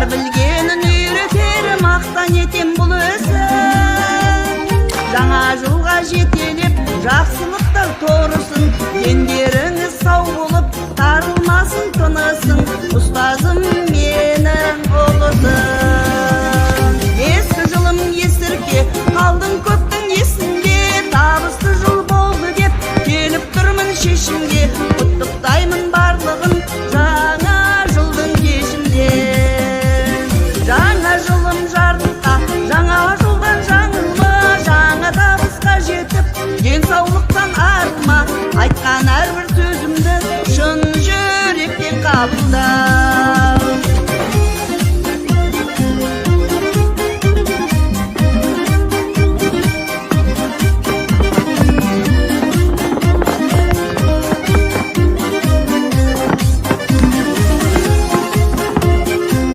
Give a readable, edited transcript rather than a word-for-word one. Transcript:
бар білгенін үйретер, мақтан етем бұл өзім. Жаңа жылға жетелеп жақсылықтар торысын, дендеріңіз сау болып тарылмасын тынысың, ұстазым менің ұлысың. Ескі жылым есірке қалдың көптің есінде, табысты жыл болды деп келіп тұрмын шешімге. Құттықтаймын барлығын жаңа жылдың кешінде. Жаңа жылым жарыққа, жаңа жылдан жаңылма, жаңа табысқа жетіп денсаулықтан арылма. Айтқан әрбір сөзімді шын жүректен қабылда.